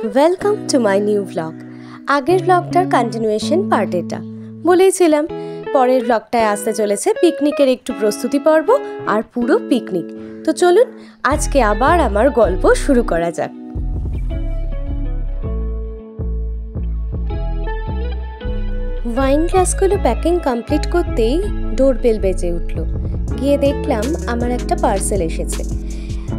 Welcome to my new blog. আগের ব্লগটার continuation part এটা। বলেইছিলাম পরের ব্লগটায় আসতে চলেছে পিকনিকের একটু প্রস্তুতি পর্ব আর পুরো পিকনিক। তো চলুন আজকে আবার আমার গল্প শুরু করা যাক। ওয়াইন গ্লাসগুলো প্যাকিং কমপ্লিট করতেই ডোরবেল বেজে উঠল। গিয়ে দেখলাম আমার একটা পার্সেল এসেছে।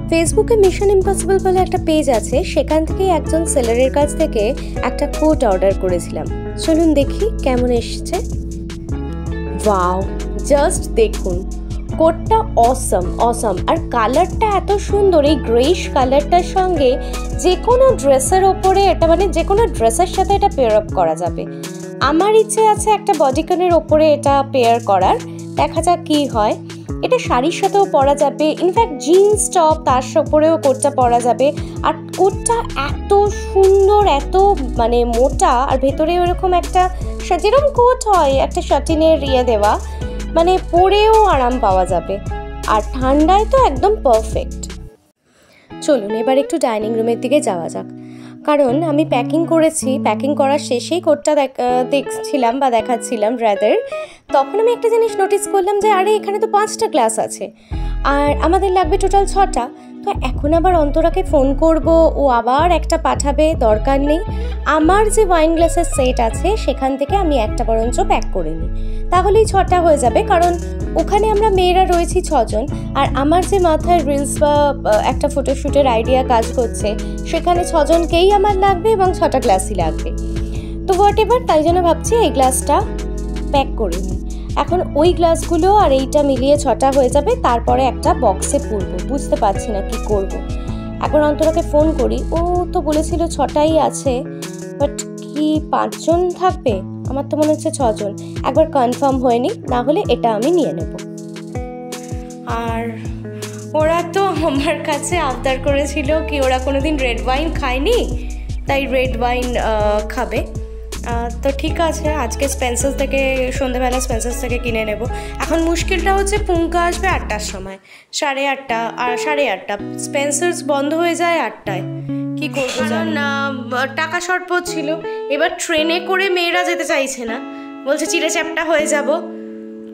ফেসবুকে মিশন ইম্পসিবল বলে একটা পেজ আছে, সেখান থেকে একজন সেলারের কাছ থেকে একটা কোট অর্ডার করেছিলাম। চলুন দেখি কেমন এসেছে। ওয়াও, জাস্ট দেখুন, কোটটা অসম আর কালারটা এত সুন্দর। এই গ্রেইশ কালারটার সঙ্গে যে কোনো ড্রেসের ওপরে এটা যে কোনো ড্রেসের সাথে এটা পেয়ার আপ করা যাবে। আমার ইচ্ছে আছে একটা বডিকনের ওপরে এটা পেয়ার করার, দেখা যাক কি হয়। এটা শাড়ির সাথেও পরা যাবে, ইনফ্যাক্ট জিন্স টপ তার ওপরেও কোটটা পরা যাবে। আর কোটটা এত সুন্দর, এত মোটা, আর ভেতরে ওরকম একটা যেরকম কোট হয় একটা শাটিনের দেওয়া, পরেও আরাম পাওয়া যাবে। আর ঠান্ডায় তো একদম পারফেক্ট। চলুন এবার একটু ডাইনিং রুমের দিকে যাওয়া যাক, কারণ আমি প্যাকিং করেছি। প্যাকিং করার শেষেই কোটটা দেখছিলাম বা দেখাচ্ছিলাম রাদার, তখন আমি একটা জিনিস নোটিস করলাম যে আরে এখানে তো 5টা গ্লাস আছে আর আমাদের লাগবে টোটাল 6টা। তো এখন আবার অন্তরাকে ফোন করব, ও আবার একটা পাঠাবে, দরকার নেই। আমার যে ওয়াইন গ্লাসের সেট আছে সেখান থেকে আমি একটা বরঞ্চ প্যাক করে নিই, তাহলেই 6টা হয়ে যাবে। কারণ ওখানে আমরা মেয়েরা রয়েছি 6 জন, আর আমার যে মাথায় রিলস বা একটা ফটোশ্যুটের আইডিয়া কাজ করছে, সেখানে 6 জনকেই আমার লাগবে এবং 6টা গ্লাসই লাগবে। তো হোয়াট এভার, তাই জন্য ভাবছি এই গ্লাসটা প্যাক করে নিই। এখন ওই গ্লাসগুলো আর এইটা মিলিয়ে 6টা হয়ে যাবে, তারপরে একটা বক্সে পুরবো। বুঝতে পারছি না কি করব। একবার অন্তরাকে ফোন করি, ও তো বলেছিল 6টাই আছে, বাট কি 5 জন থাকবে? আমার তো মনে হচ্ছে 6 জন। একবার কনফার্ম হয়নি, না হলে এটা আমি নিয়ে নেব। আর ওরা তো আমার কাছে আবদার করেছিল কি ওরা কোনোদিন রেড ওয়াইন খায়নি, তাই রেড ওয়াইন খাবে। তো ঠিক আছে, আজকে স্পেন্সার্স থেকে সন্ধ্যেবেলা স্পেন্সার্স থেকে কিনে নেব। এখন মুশকিলটা হচ্ছে পুঙ্কা আসবে 8টার সময়, 8:30 আর 8:30 স্পেন্সার্স বন্ধ হয়ে যায় 8টায়। কি করবো না, টাকা শর্ট পড়ছিল। এবার ট্রেনে করে মেয়েরা যেতে চাইছে না, বলছে চিড়ে চ্যাপটা হয়ে যাব।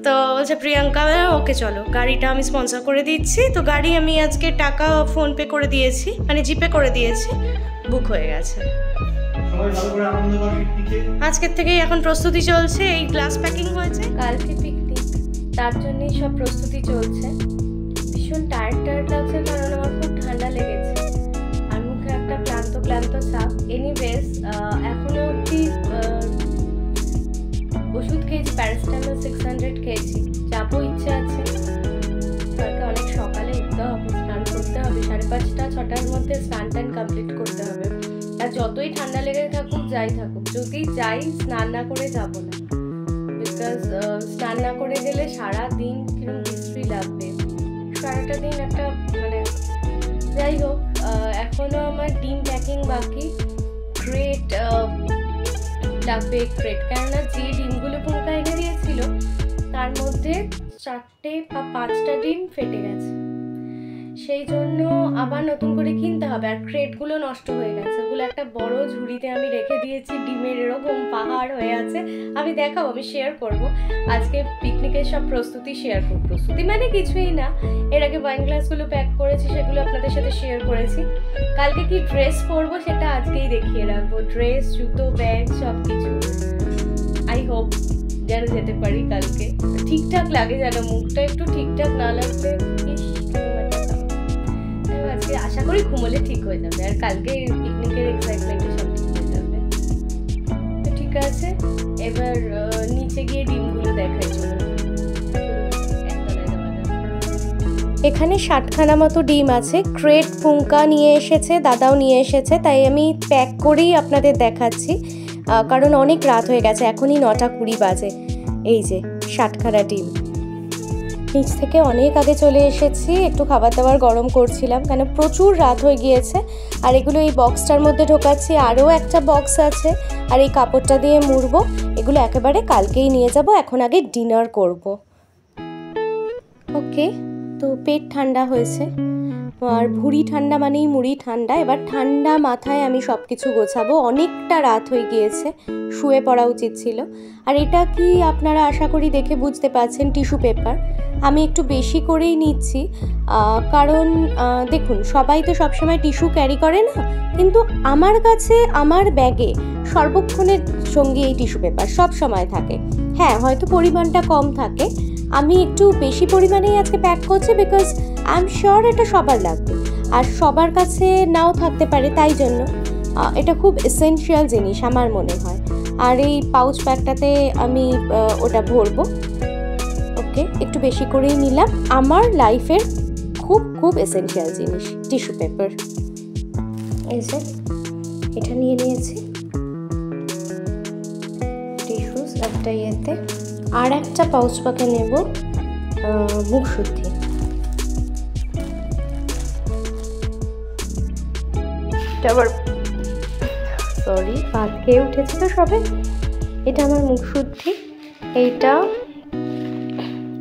তো বলছে প্রিয়াঙ্কা ওকে চলো, গাড়িটা আমি স্পন্সর করে দিচ্ছি। তো গাড়ি আমি আজকে টাকা ফোনপে করে দিয়েছি, জিপে করে দিয়েছি, বুক হয়ে গেছে। আজকের থেকেই এখন প্রস্তুতি চলছে। এই গ্লাস প্যাকিং হয়েছে, কালকে পিকনিক, তার জন্যই সব প্রস্তুতি চলছে। ভীষণ টায়ার্ড লাগছে, কারণ আমার খুব ঠান্ডা লেগেছে আর মুখে একটা ক্লান্ত ছাপ। এনিওয়েজ এখনো অব্দি ওষুধ খেয়েছি, প্যারাসিটামল 600 খেয়েছি। যাবো, ইচ্ছে আছে। কালকে অনেক সকালে উঠতে হবে, স্নান করতে হবে, 5:30 6টার মধ্যে স্নান কমপ্লিট করতে হবে। আর যতই ঠান্ডা লেগে থাকুক, যাই থাকুক, যদি যাই স্নান না করে যাব না, বিকজ স্নান না করে গেলে সারা দিন কিরকম বিশ্রী লাগবে, সারাটা দিন একটা যাই হোক। এখনো আমার ডিম প্যাকিং বাকি। ক্রেট লাগবে, ক্রেট, কেননা যে ডিমগুলো পুঙ্কা এনে দিয়েছিল তার মধ্যে 4টে বা 5টা ডিম ফেটে গেছে, সেই জন্য আবার নতুন করে কিনতে হবে। আর ক্রেটগুলো নষ্ট হয়ে গেছে, ওগুলো একটা বড় ঝুড়িতে আমি রেখে দিয়েছি, ডিমের এরকম পাহাড় হয়ে আছে। আমি দেখাবো, আমি শেয়ার করব আজকে পিকনিকের সব প্রস্তুতি শেয়ার করব। প্রস্তুতি কিছুই না, এর আগে ওয়াইন গ্লাসগুলো প্যাক করেছি, সেগুলো আপনাদের সাথে শেয়ার করেছি। কালকে কি ড্রেস পরবো সেটা আজকেই দেখিয়ে রাখবো, ড্রেস, জুতো, ব্যাগ সব কিছু। আই হোপ যেন যেতে পারি কালকে, ঠিকঠাক লাগে, যেন মুখটা একটু ঠিকঠাক না লাগবে। আশা করি ঘুমোলে ঠিক হয়ে যাবে, আর কালকে পিকনিকের এক্সাইটমেন্টে সব ঠিক হয়ে যাবে। তো ঠিক আছে, এবার নিচে গিয়ে ডিমগুলো দেখাই। এখানে 60খানা মতো ডিম আছে। ক্রেট পুঙ্কা নিয়ে এসেছে, দাদাও নিয়ে এসেছে, তাই আমি প্যাক করেই আপনাদের দেখাচ্ছি, কারণ অনেক রাত হয়ে গেছে, এখনই 9:20 বাজে। এই যে 60খানা ডিম। নিচ থেকে অনেক আগে চলে এসেছি, একটু খাবার দাবার গরম করছিলাম, কেন প্রচুর রাত হয়ে গিয়েছে। আর এগুলো এই বক্সটার মধ্যে ঢোকাচ্ছি, আরও একটা বক্স আছে, আর এই কাপড়টা দিয়ে মুড়বো। এগুলো একেবারে কালকেই নিয়ে যাব, এখন আগে ডিনার করব। ওকে, তো পেট ঠান্ডা হয়েছে, আর ভুঁড়ি ঠান্ডা মানেই মুড়ি ঠান্ডা। এবার ঠান্ডা মাথায় আমি সব কিছু গোছাবো। অনেকটা রাত হয়ে গিয়েছে, শুয়ে পড়া উচিত ছিল। আর এটা কি আপনারা আশা করি দেখে বুঝতে পারছেন, টিস্যু পেপার আমি একটু বেশি করেই নিচ্ছি, কারণ দেখুন সবাই তো সবসময় টিস্যু ক্যারি করে না, কিন্তু আমার কাছে আমার ব্যাগে সর্বক্ষণের সঙ্গী এই টিস্যু পেপার সব সময় থাকে। হ্যাঁ, হয়তো পরিমাণটা কম থাকে, আমি একটু বেশি পরিমাণেই আজকে প্যাক করছি, বিকজ আই এম শিওর এটা সবার লাগবে আর সবার কাছে নাও থাকতে পারে, তাই জন্য এটা খুব এসেনশিয়াল জিনিস আমার মনে হয়। আর এই পাউচ প্যাকটাতে আমি ওটা ভরবো। ওকে, একটু বেশি করেই নিলাম, আমার লাইফের খুব খুব এসেনশিয়াল জিনিস টিস্যু পেপার। এই যে এটা নিয়ে নিয়েছি টিস্যুস একটা ইয়েতে। আর একটা পাউচ প্যাকে নেব মুখ শুদ্ধি। আবার সরি, ভাত খেয়ে উঠেছে তো সবে। এটা আমার মুখ শুদ্ধি, এইটা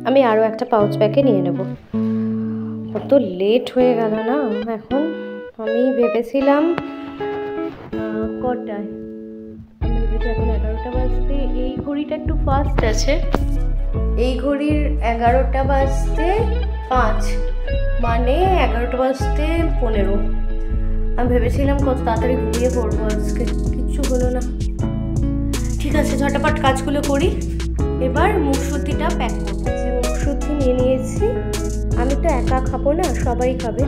আমি আরও একটা পাউচ প্যাকে নিয়ে নেব। কত লেট হয়ে গেল না এখন। আমি ভেবেছিলাম কটায়, আমি ভেবেছি এখন 11টা বাজতে। এই ঘড়িটা একটু ফাস্ট আছে, এই ঘড়ির 11টা বাজতে 5, মানে 11টা বাজতে 15। আমি ভেবেছিলাম কত তাড়াতাড়ি ঘুমিয়ে পড়বো, আজকে কিচ্ছু হলো না। ঠিক আছে, ঝটাপট কাজগুলো করি। এবার মুখ শুদ্ধিটা প্যাক করবো। মুখ শুদ্ধি নিয়ে নিয়েছি, আমি তো একা খাবো না, সবাই খাবে,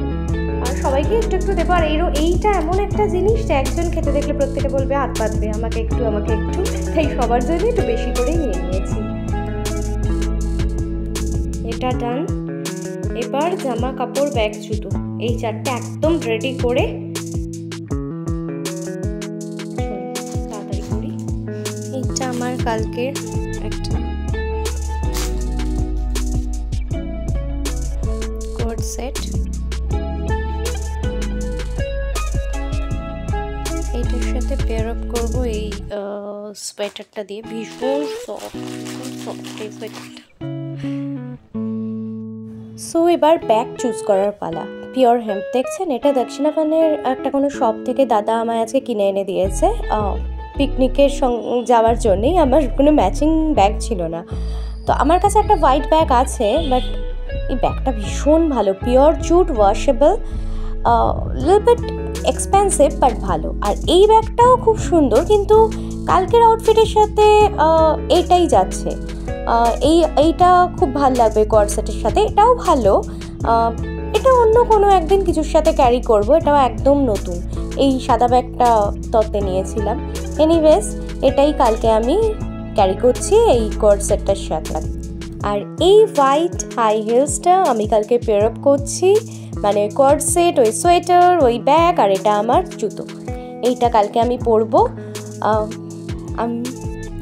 আর সবাইকে একটু একটু দেবো। আর এইটা এমন একটা জিনিস যে একজন খেতে দেখলে প্রত্যেকে বলবে হাত পাতবে, আমাকে একটু আমাকে একটু, তাই সবার জন্য একটু বেশি করেই নিয়ে নিয়েছি। এটা ডান। এবার জামা কাপড়, ব্যাগ, জুতো, এই চারটে একদম রেডি করে তাড়াতাড়ি করি। এইটা আমার কালকের একটা কোট সেট, এইটার সাথে পেয়ার আপ করবো এই সোয়েটারটা দিয়ে। ভীষণ সফট এই সোয়েটারটা। সো এবার ব্যাগ চুজ করার পালা। পিওর হেম্প, দেখছেন এটা দক্ষিণাপানের একটা কোনো শপ থেকে দাদা আমায় আজকে কিনে এনে দিয়েছে পিকনিকের যাওয়ার জন্যেই। আমার কোনো ম্যাচিং ব্যাগ ছিল না, তো আমার কাছে একটা হোয়াইট ব্যাগ আছে, বাট এই ব্যাগটা ভীষণ ভালো, pure jute, washable, little bit expensive but ভালো। আর এই ব্যাগটাও খুব সুন্দর, কিন্তু কালকের আউটফিটের সাথে এইটাই যাচ্ছে। এইটা খুব ভালো লাগবে কর্সেটের সাথে, এটাও ভালো। এটা অন্য কোনো একদিন কিছুর সাথে ক্যারি করব, এটাও একদম নতুন। এই সাদা ব্যাগটা তত্ত্বে নিয়েছিলাম। এনিওয়েজ, এটাই কালকে আমি ক্যারি করছি এই কর্সেটটার সাথে। আর এই হোয়াইট হাই হিলসটা আমি কালকে পেয়ার আপ করছি, মানে কর্সেট, ওই সোয়েটার, ওই ব্যাগ, আর এটা আমার জুতো। এইটা কালকে আমি পরবো।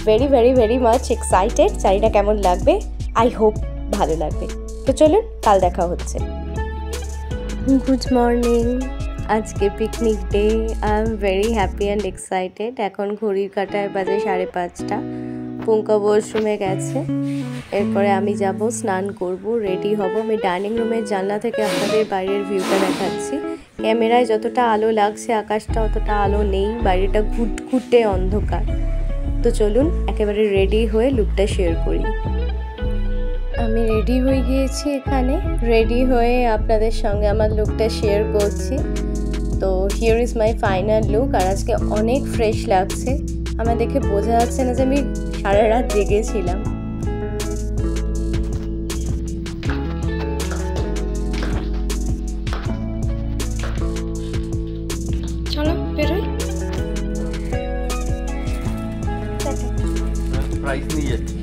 Very very very much excited. শাড়িটা কেমন লাগবে, আই হোপ ভালো লাগবে। তো চলুন, কাল দেখা হচ্ছে। গুড মর্নিং, আজকে picnic day. I am very happy and excited. এখন ঘড়ির কাঁটায় বাজে 5:30। পুঙ্কা ওয়াশরুমে গেছে, এরপরে আমি যাব, স্নান করব, রেডি হব। আমি ডাইনিং রুমের জানলা থেকে আপনাদের বাইরের ভিউটা দেখাচ্ছি। ক্যামেরায় যতটা আলো লাগছে, আকাশটা অতটা আলো নেই, বাইরেটা ঘুটঘুটে অন্ধকার। তো চলুন একেবারে রেডি হয়ে লুকটা শেয়ার করি। আমি রেডি হয়ে গিয়েছি, এখানে রেডি হয়ে আপনাদের সঙ্গে আমার লুকটা শেয়ার করছি। তো here is my final look. আর আজকে অনেক ফ্রেশ লাগছে, আমার দেখে বোঝা যাচ্ছে না যে আমি সারা রাত জেগেছিলাম। চলো বেরোই। প্রাইস নিয়ে যাচ্ছি।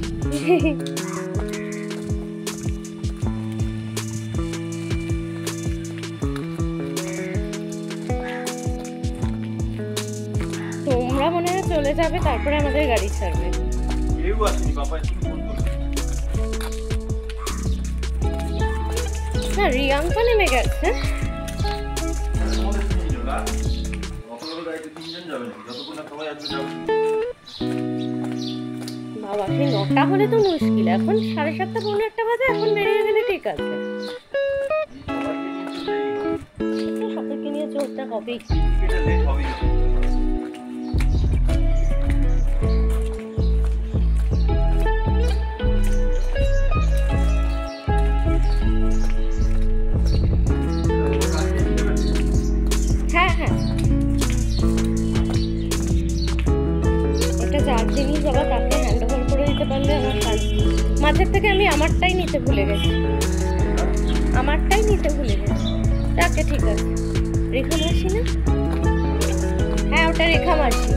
তোমরা মনে হয় চলে যাবে, তারপরে আমাদের গাড়ি ছাড়বে। না, রিয়াঙ্কা নেমে গেছে। বাবা, সেই 9টা হলে তো মুশকিল। এখন 7:30 পৌনে 1টা বাজে, এখন বেরিয়ে গেলে ঠিক আছে। চলতে হবেই। হ্যাঁ হ্যাঁ, এটা যার জিনিস বাবা তাকে হ্যান্ড ওভার করে দিতে পারলে আমার কাজ। মাঝের থেকে আমি আমারটাই নিতে ভুলে গেছি, তাকে ঠিক আছে। রেখা মাসি না? হ্যাঁ ওটা রেখা মাসি।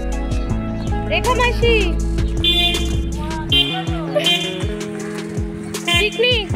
পিকনিক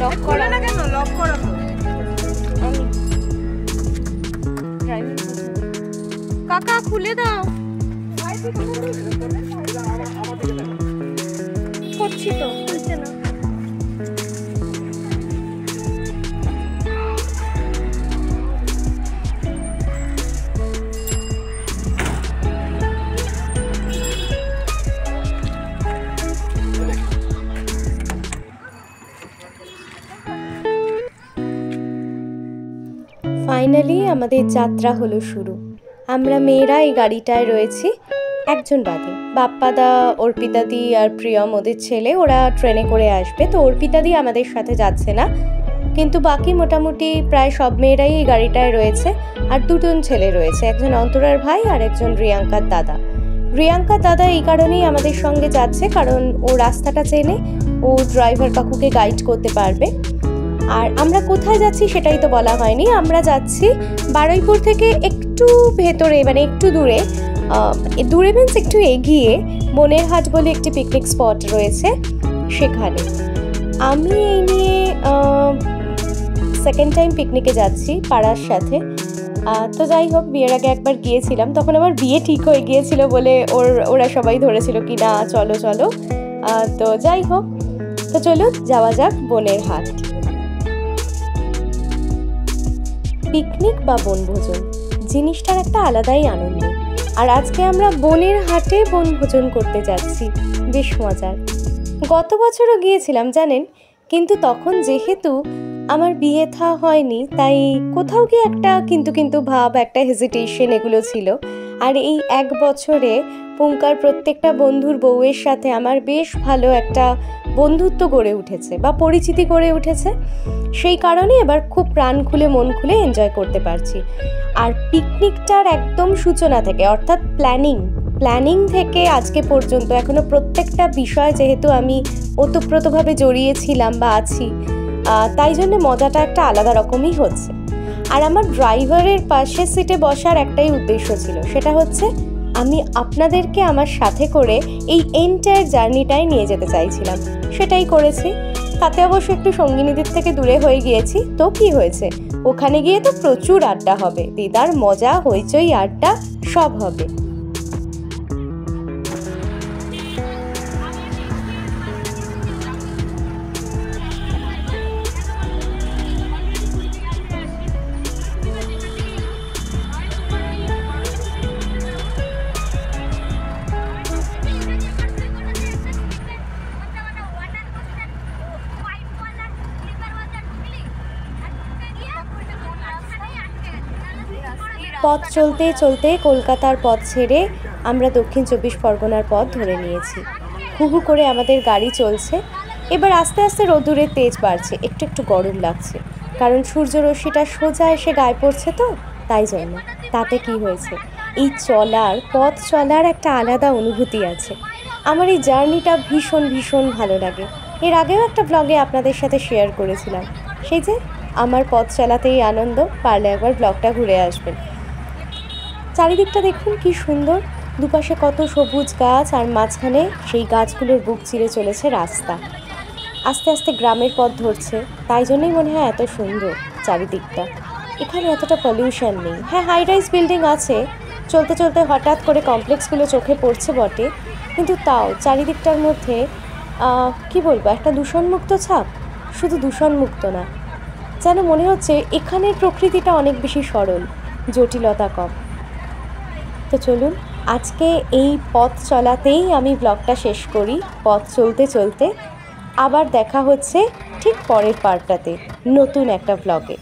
লক করা না কেন? লক করা তো কাকা খুলে দাও। করছি তো, খুলছে না। ফাইনালি আমাদের যাত্রা হলো শুরু। আমরা মেয়েরা এই গাড়িটায় রয়েছি, একজন বাদে। বাপ্পাদা, অর্পিতাদি আর প্রিয়ম ওদের ছেলে, ওরা ট্রেনে করে আসবে, তো অর্পিতাদি আমাদের সাথে যাচ্ছে না, কিন্তু বাকি মোটামুটি প্রায় সব মেয়েরাই এই গাড়িটায় রয়েছে। আর দুজন ছেলে রয়েছে, একজন অন্তরার ভাই আর একজন রিয়াঙ্কার দাদা। রিয়াঙ্কার দাদা এই কারণেই আমাদের সঙ্গে যাচ্ছে কারণ ও রাস্তাটা চেনে, ও ড্রাইভার কাকুকে গাইড করতে পারবে। আর আমরা কোথায় যাচ্ছি সেটাই তো বলা হয়নি। আমরা যাচ্ছি বারুইপুর থেকে একটু ভেতরে, মানে একটু দূরে মিনস একটু এগিয়ে বনের হাট বলে একটি পিকনিক স্পট রয়েছে, সেখানে। আমি এই নিয়ে সেকেন্ড টাইম পিকনিকে যাচ্ছি পাড়ার সাথে। তো যাই হোক, বিয়ের আগে একবার গিয়েছিলাম, তখন আমার বিয়ে ঠিক হয়ে গিয়েছিল বলে ওরা সবাই ধরেছিল কি না চলো চলো। তো যাই হোক, তো চলো যাওয়া যাক বনের হাট। পিকনিক বা বনভোজন জিনিসটার একটা আলাদাই আনন্দ, আর আজকে আমরা বনের হাটে বনভোজন করতে যাচ্ছি, বেশ মজার। গত বছরও গিয়েছিলাম জানেন, কিন্তু তখন যেহেতু আমার বিয়ে থা হয়নি, তাই কোথাও গিয়ে একটা কিন্তু ভাব, একটা হেজিটেশন এগুলো ছিল। আর এই এক বছরে পুঙ্কার প্রত্যেকটা বন্ধুর বউয়ের সাথে আমার বেশ ভালো একটা বন্ধুত্ব গড়ে উঠেছে বা পরিচিতি গড়ে উঠেছে, সেই কারণে এবার খুব প্রাণ খুলে মন খুলে এনজয় করতে পারছি। আর পিকনিকটার একদম সূচনা থেকে, অর্থাৎ প্ল্যানিং থেকে আজকে পর্যন্ত এখনো প্রত্যেকটা বিষয় যেহেতু আমি ওতপ্রোতভাবে জড়িয়েছিলাম বা আছি, তাই জন্য মজাটা একটা আলাদা রকমই হচ্ছে। আর আমার ড্রাইভারের পাশে সিটে বসার একটাই উদ্দেশ্য ছিল, সেটা হচ্ছে আমি আপনাদেরকে আমার সাথে করে এই এন্টায়ার জার্নিটাই নিয়ে যেতে চাইছিলাম, সেটাই করেছি। তাতে অবশ্য একটু সঙ্গিনীদের থেকে দূরে হয়ে গিয়েছি, তো কি হয়েছে, ওখানে গিয়ে তো প্রচুর আড্ডা হবে, দিদার মজা, হইচই, আড্ডা সব হবে। পথ চলতে চলতে কলকাতার পথ ছেড়ে আমরা দক্ষিণ 24 পরগনার পথ ধরে নিয়েছি। হু হু করে আমাদের গাড়ি চলছে। এবার আস্তে আস্তে রোদ্দুরের তেজ বাড়ছে, একটু একটু গরম লাগছে, কারণ সূর্যরশ্মিটা সোজা এসে গায়ে পড়ছে তো, তাই জন্য। তাতে কি হয়েছে, এই পথ চলার একটা আলাদা অনুভূতি আছে। আমার এই জার্নিটা ভীষণ ভীষণ ভালো লাগে। এর আগেও একটা ব্লগে আপনাদের সাথে শেয়ার করেছিলাম, সেই যে আমার পথ চলাতেই আনন্দ, পারলে একবার ব্লগটা ঘুরে আসবেন। চারিদিকটা দেখুন কি সুন্দর, দুপাশে কত সবুজ গাছ, আর মাঝখানে সেই গাছগুলোর বুক চিরে চলেছে রাস্তা। আস্তে আস্তে গ্রামের পথ ধরছে, তাই জন্যই মনে হয় এত সুন্দর চারিদিকটা। এখানে এতটা পলিউশন নেই। হ্যাঁ, হাই রাইজ বিল্ডিং আছে, চলতে চলতে হঠাৎ করে কমপ্লেক্সগুলো চোখে পড়ছে বটে, কিন্তু তাও চারিদিকটার মধ্যে কি বলবো, একটা দূষণমুক্ত ছাপ। শুধু দূষণমুক্ত না, যেন মনে হচ্ছে এখানের প্রকৃতিটা অনেক বেশি সরল, জটিলতা কম। তো চলুন আজকে এই পথ চলাতেই আমি ব্লগটা শেষ করি। পথ চলতে চলতে আবার দেখা হচ্ছে ঠিক পরের পার্টটাতে, নতুন একটা ব্লগে।